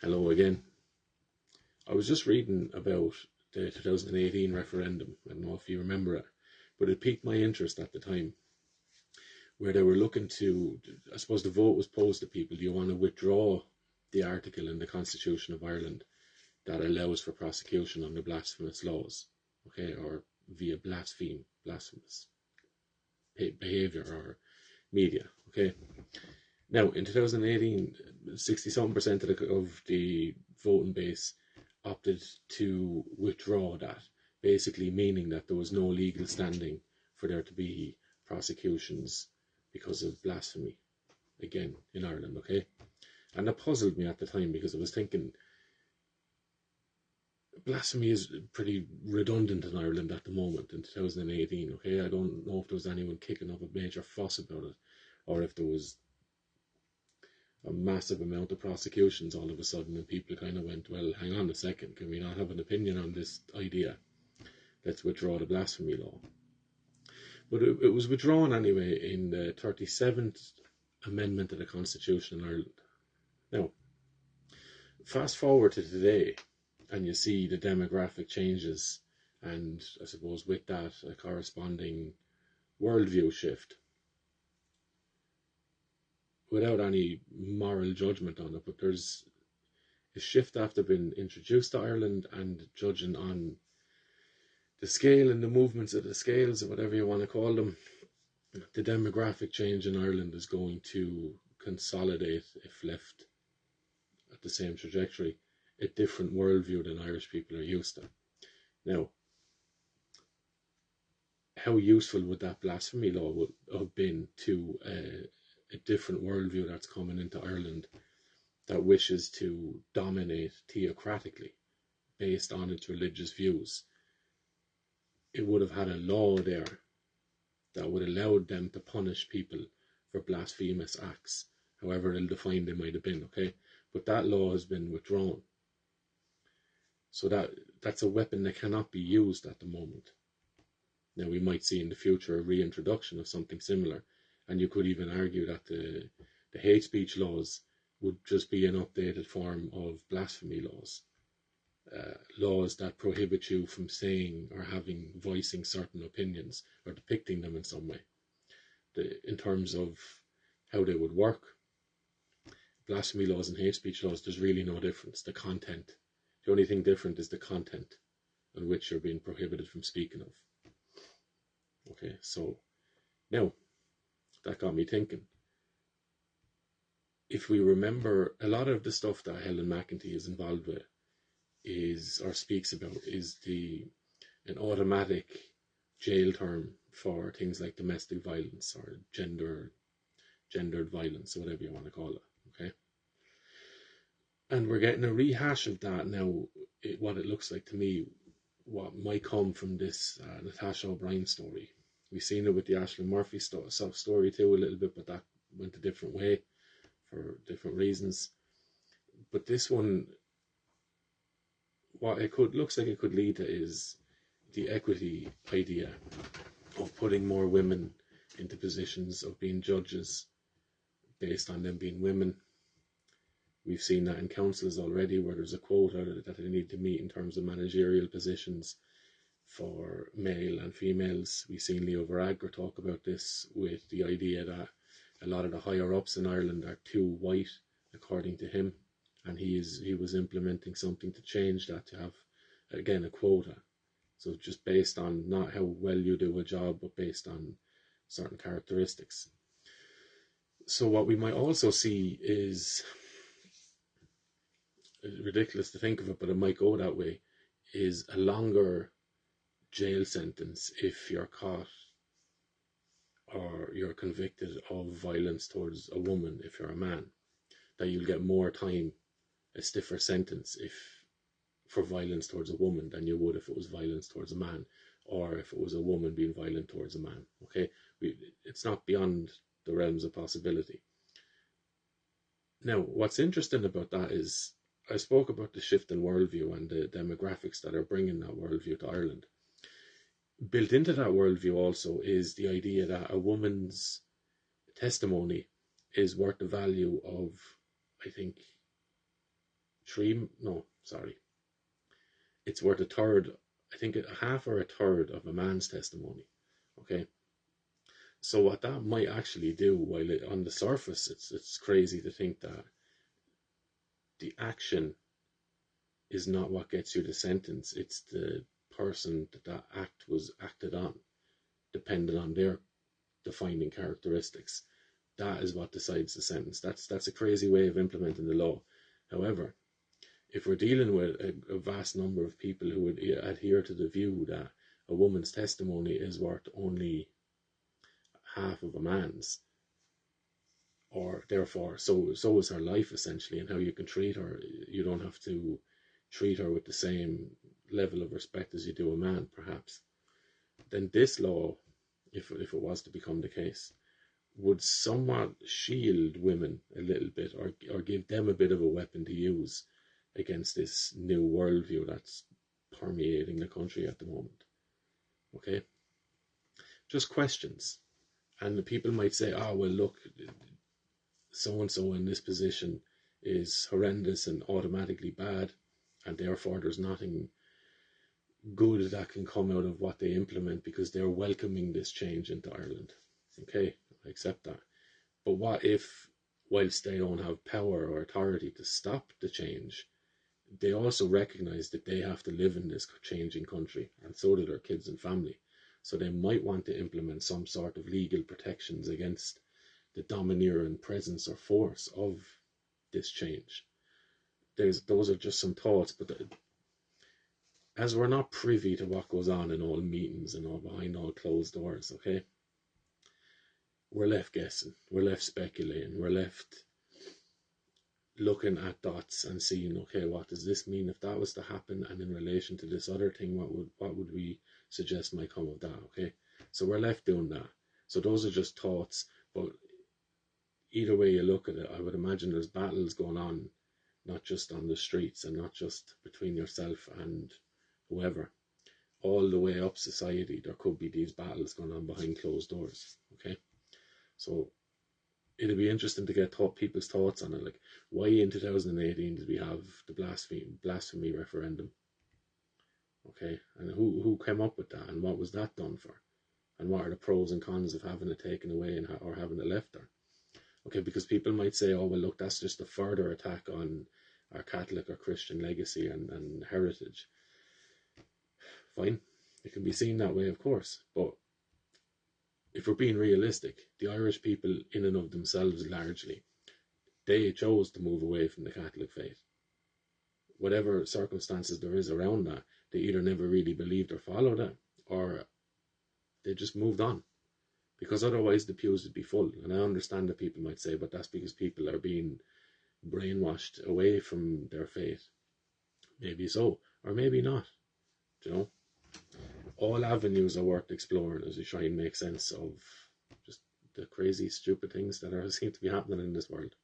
Hello again. I was just reading about the 2018 referendum. I don't know if you remember it, but it piqued my interest at the time, where they were looking to, I suppose the vote was posed to people: do you want to withdraw the article in the Constitution of Ireland that allows for prosecution under blasphemous laws, okay, or via blasphemous behaviour or media, okay? Now, in 2018, 60-something% of the voting base opted to withdraw that, basically meaning that there was no legal standing for there to be prosecutions because of blasphemy, again, in Ireland, okay? And that puzzled me at the time, because I was thinking, blasphemy is pretty redundant in Ireland at the moment in 2018, okay? I don't know if there was anyone kicking up a major fuss about it, or if there was a massive amount of prosecutions all of a sudden, and people kind of went, well, hang on a second, can we not have an opinion on this idea? Let's withdraw the blasphemy law. But it was withdrawn anyway in the 37th Amendment of the Constitution in Ireland. Now, fast forward to today, and you see the demographic changes, and I suppose with that a corresponding worldview shift. Without any moral judgment on it, but there's a shift after being introduced to Ireland, and judging on the scale and the movements of the scales, or whatever you want to call them, the demographic change in Ireland is going to consolidate, if left at the same trajectory, a different worldview than Irish people are used to. Now, how useful would that blasphemy law would have been to a different worldview that's coming into Ireland, that wishes to dominate theocratically based on its religious views? It would have had a law there that would allow them to punish people for blasphemous acts, however ill-defined they might have been, okay? But that law has been withdrawn. So that's a weapon that cannot be used at the moment. Now, we might see in the future a reintroduction of something similar, and you could even argue that the hate speech laws would just be an updated form of blasphemy laws. Laws that prohibit you from saying or voicing certain opinions, or depicting them in some way. In terms of how they would work, blasphemy laws and hate speech laws, there's really no difference. The content, the only thing different is the content on which you're being prohibited from speaking of. Okay, so now that got me thinking. If we remember, a lot of the stuff that Helen McEntee is involved with speaks about is an automatic jail term for things like domestic violence or gendered violence, or whatever you want to call it, okay? And we're getting a rehash of that now. What it looks like to me, what might come from this Natasha O'Brien story. We've seen it with the Aisling Murphy story too a little bit, but that went a different way for different reasons. But this one, what looks like it could lead to is the equity idea of putting more women into positions of being judges based on them being women. We've seen that in councils already, where there's a quota that they need to meet in terms of managerial positions for male and females. We've seen Leo Varadkar talk about this, with the idea that a lot of the higher ups in Ireland are too white, according to him, and he was implementing something to change that, to have, again, a quota. So just based on not how well you do a job, but based on certain characteristics. So what we might also see is, it's ridiculous to think of it, but it might go that way, is a longer jail sentence if you're caught or you're convicted of violence towards a woman. If you're a man, that you'll get more time, a stiffer sentence for violence towards a woman than you would if it was violence towards a man, or if it was a woman being violent towards a man. Okay, it's not beyond the realms of possibility. Now, what's interesting about that is, I spoke about the shift in worldview and the demographics that are bringing that worldview to Ireland. Built into that worldview also is the idea that a woman's testimony is worth the value of, I think, it's worth a third, I think a half or a third of a man's testimony. Okay, so what that might actually do, while on the surface it's crazy to think that the action is not what gets you the sentence, it's the person that act was acted on, depending on their defining characteristics. That is what decides the sentence. That's a crazy way of implementing the law. However, if we're dealing with a vast number of people who would adhere to the view that a woman's testimony is worth only half of a man's, or therefore so is her life essentially, and how you can treat her, you don't have to treat her with the same level of respect as you do a man, perhaps, then this law, if it was to become the case, would somewhat shield women a little bit, or give them a bit of a weapon to use against this new worldview that's permeating the country at the moment. Okay? Just questions. And the people might say, oh, well, look, so-and-so in this position is horrendous and automatically bad, and therefore there's nothing good that can come out of what they implement because they're welcoming this change into Ireland. Okay, I accept that. But what if, whilst they don't have power or authority to stop the change, they also recognise that they have to live in this changing country, and so do their kids and family. So they might want to implement some sort of legal protections against the domineering presence or force of this change. Those are just some thoughts, but as we're not privy to what goes on in all meetings and all behind all closed doors, okay, we're left guessing, we're left speculating, we're left looking at dots and seeing, okay, what does this mean if that was to happen, and in relation to this other thing, what would we suggest might come of that? Okay, so we're left doing that. So those are just thoughts, but either way you look at it, I would imagine there's battles going on, not just on the streets and not just between yourself and whoever. All the way up society, there could be these battles going on behind closed doors. Okay, so it'll be interesting to get people's thoughts on it. Like, why in 2018 did we have the blasphemy referendum? Okay, and who came up with that, and what was that done for, and what are the pros and cons of having it taken away or having it left there? Okay, because people might say, oh, well, look, that's just a further attack on our Catholic or Christian legacy and heritage. Fine, it can be seen that way, of course, but if we're being realistic, the Irish people in and of themselves, largely, they chose to move away from the Catholic faith. Whatever circumstances there is around that, they either never really believed or followed it, or they just moved on. Because otherwise the pews would be full. And I understand that people might say, but that's because people are being brainwashed away from their faith. Maybe so, or maybe not. You know, all avenues are worth exploring as we try and make sense of just the crazy, stupid things that seem to be happening in this world.